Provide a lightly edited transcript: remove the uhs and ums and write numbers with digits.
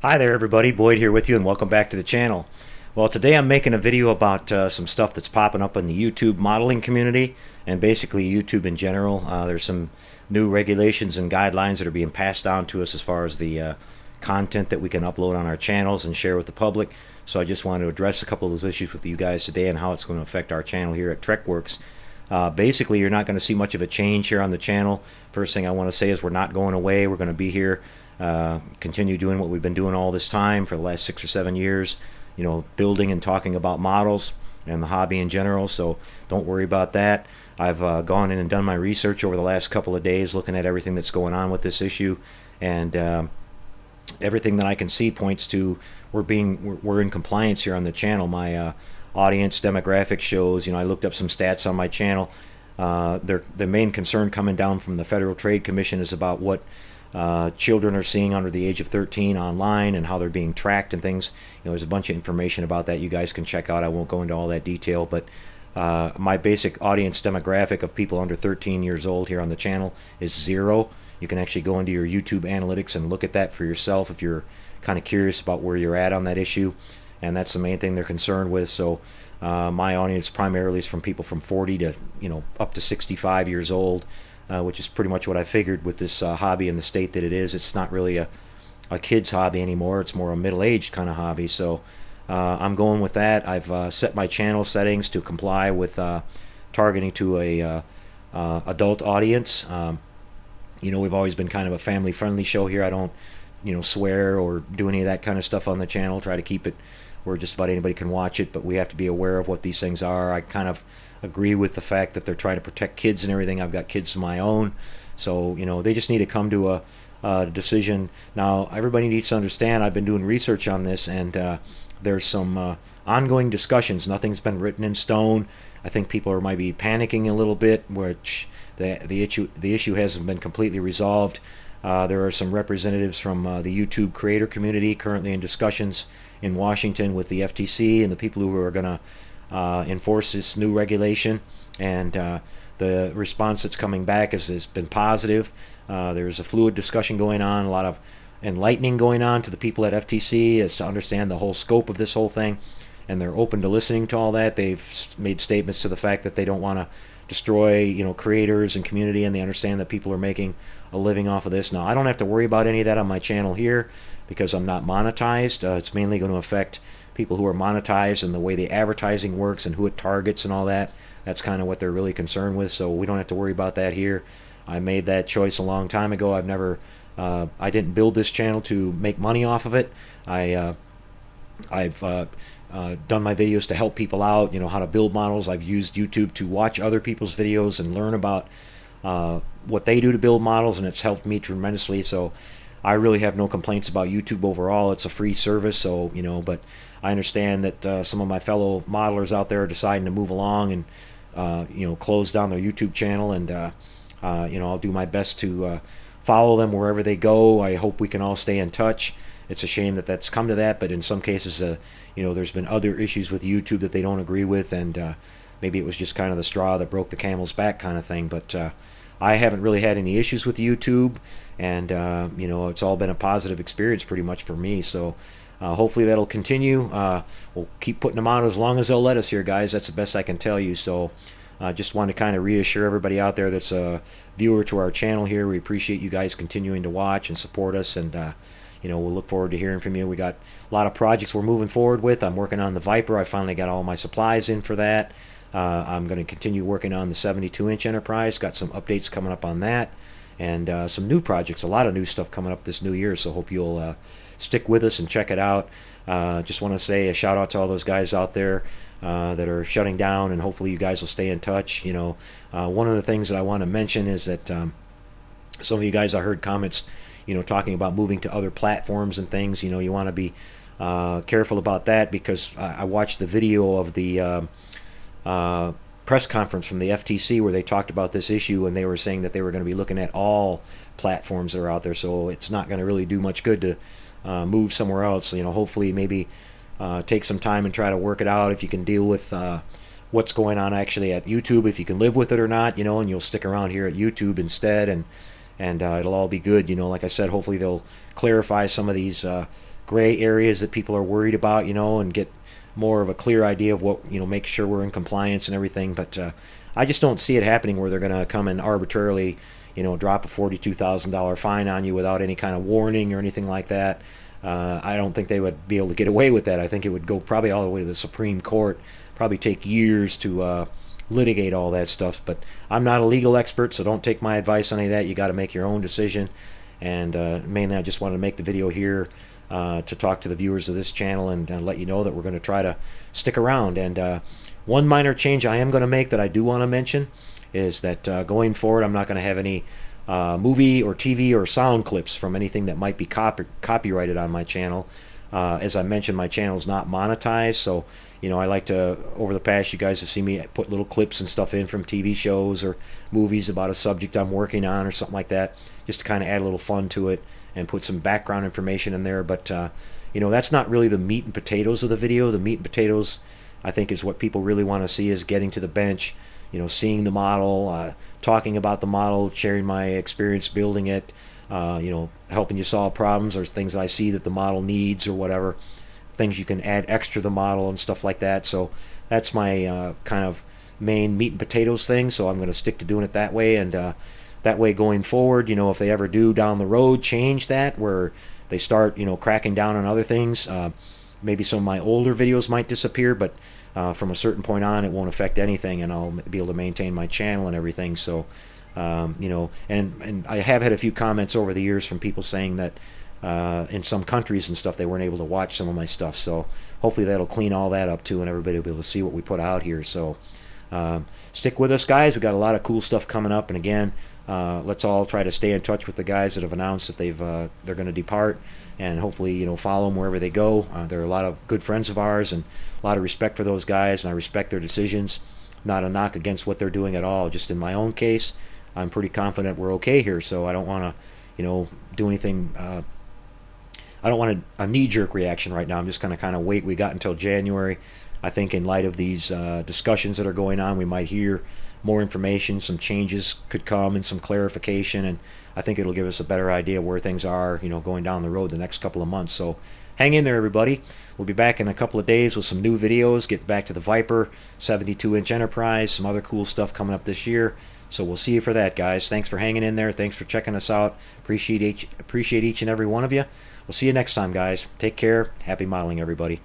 Hi there everybody, Boyd here with you and welcome back to the channel. Well, today I'm making a video about some stuff that's popping up in the YouTube modeling community and basically YouTube in general. There's some new regulations and guidelines that are being passed down to us as far as the content that we can upload on our channels and share with the public. So I just wanted to address a couple of those issues with you guys today and how it's going to affect our channel here at TrekWorks. Basically, you're not going to see much of a change here on the channel. First thing I want to say is we're not going away. We're going to be here, continue doing what we've been doing all this time for the last 6 or 7 years, building and talking about models and the hobby in general. So don't worry about that. I've gone in and done my research over the last couple of days looking at everything that's going on with this issue, and everything that I can see points to we're in compliance here on the channel. My audience demographic shows, I looked up some stats on my channel. The main concern coming down from the Federal Trade Commission is about what children are seeing under the age of 13 online and how they're being tracked and things. There's a bunch of information about that you guys can check out. I won't go into all that detail, but my basic audience demographic of people under 13 years old here on the channel is 0. You can actually go into your YouTube analytics and look at that for yourself if you're kind of curious about where you're at on that issue, and that's the main thing they're concerned with. So my audience primarily is from people from 40 to up to 65 years old, which is pretty much what I figured with this hobby in the state that it is. It's not really a kid's hobby anymore. It's more a middle-aged kind of hobby. So I'm going with that. I've set my channel settings to comply with targeting to a adult audience. We've always been kind of a family-friendly show here. I don't swear or do any of that kind of stuff on the channel. Try to keep it where just about anybody can watch it, but we have to be aware of what these things are. I kind of agree with the fact that they're trying to protect kids and everything. I've got kids of my own, so they just need to come to a decision. Now everybody needs to understand, I've been doing research on this, and there's some ongoing discussions. Nothing's been written in stone. I think people might be panicking a little bit, which the issue hasn't been completely resolved. There are some representatives from the YouTube creator community currently in discussions in Washington with the FTC and the people who are going to enforce this new regulation, and the response that's coming back has been positive. There's a fluid discussion going on, a lot of enlightening going on to the people at FTC as to understand the whole scope of this whole thing, and they're open to listening to all that. They've made statements to the fact that they don't want to destroy creators and community, and they understand that people are making a living off of this. Now I don't have to worry about any of that on my channel here because I'm not monetized. It's mainly going to affect people who are monetized and the way the advertising works and who it targets and all that. That's kind of what they're really concerned with, so we don't have to worry about that here. I made that choice a long time ago. I didn't build this channel to make money off of it. I've done my videos to help people out, how to build models. I've used YouTube to watch other people's videos and learn about what they do to build models, and it's helped me tremendously. So I really have no complaints about YouTube overall. It's a free service, so but I understand that some of my fellow modelers out there are deciding to move along and close down their YouTube channel, and I'll do my best to follow them wherever they go. I hope we can all stay in touch. It's a shame that that's come to that, but in some cases, there's been other issues with YouTube that they don't agree with, and maybe it was just kind of the straw that broke the camel's back kind of thing. But I haven't really had any issues with YouTube, and it's all been a positive experience pretty much for me. So hopefully that'll continue. We'll keep putting them out as long as they'll let us here, guys. That's the best I can tell you. So I just want to kind of reassure everybody out there that's a viewer to our channel here. We appreciate you guys continuing to watch and support us, and we'll look forward to hearing from you. We got a lot of projects we're moving forward with. I'm working on the Viper. I finally got all my supplies in for that. I'm going to continue working on the 72-inch Enterprise. Got some updates coming up on that, and some new projects. A lot of new stuff coming up this new year, so hope you'll stick with us and check it out. Just want to say a shout out to all those guys out there that are shutting down, and hopefully you guys will stay in touch. One of the things that I want to mention is that some of you guys, I heard comments talking about moving to other platforms and things. You want to be careful about that, because I watched the video of the press conference from the FTC where they talked about this issue, and they were saying that they were going to be looking at all platforms that are out there. So it's not going to really do much good to move somewhere else. Hopefully maybe take some time and try to work it out if you can deal with what's going on actually at YouTube, if you can live with it or not, and you'll stick around here at YouTube instead, and it'll all be good. Like I said, hopefully they'll clarify some of these gray areas that people are worried about, and get more of a clear idea of what, make sure we're in compliance and everything. But I just don't see it happening where they're going to come and arbitrarily, drop a $42,000 fine on you without any kind of warning or anything like that. I don't think they would be able to get away with that. I think it would go probably all the way to the Supreme Court, probably take years to litigate all that stuff. But I'm not a legal expert, so don't take my advice on any of that. You got to make your own decision. And mainly I just wanted to make the video here to talk to the viewers of this channel and let you know that we're going to try to stick around. And one minor change I am going to make that I do want to mention is that going forward, I'm not going to have any movie or TV or sound clips from anything that might be copyrighted on my channel. As I mentioned, my channel is not monetized, so I like to, over the past, you guys have seen me put little clips and stuff in from TV shows or movies about a subject I'm working on or something like that, just to kind of add a little fun to it and put some background information in there. But that's not really the meat and potatoes of the video. The meat and potatoes, I think, is what people really want to see, is getting to the bench, seeing the model, talking about the model, sharing my experience building it, helping you solve problems or things I see that the model needs or whatever, things you can add extra to the model and stuff like that. So that's my kind of main meat and potatoes thing, so I'm going to stick to doing it that way. And that way going forward, if they ever do down the road change that, where they start cracking down on other things, maybe some of my older videos might disappear, but from a certain point on it won't affect anything, and I'll be able to maintain my channel and everything. So and I have had a few comments over the years from people saying that in some countries and stuff they weren't able to watch some of my stuff, so hopefully that'll clean all that up too, and everybody will be able to see what we put out here. So stick with us, guys. We got a lot of cool stuff coming up, and again, let's all try to stay in touch with the guys that have announced that they're going to depart, and hopefully follow them wherever they go. They're a lot of good friends of ours, and a lot of respect for those guys, and I respect their decisions. Not a knock against what they're doing at all. Just in my own case, I'm pretty confident we're okay here, so I don't want to do anything. I don't want a knee-jerk reaction right now. I'm just going to kind of wait. We got until January. I think in light of these discussions that are going on, we might hear more information, some changes could come and some clarification, and I think it'll give us a better idea where things are, going down the road the next couple of months. So hang in there, everybody. We'll be back in a couple of days with some new videos, get back to the Viper 72-inch Enterprise, some other cool stuff coming up this year. So we'll see you for that, guys. Thanks for hanging in there. Thanks for checking us out. Appreciate each and every one of you. We'll see you next time, guys. Take care. Happy modeling, everybody.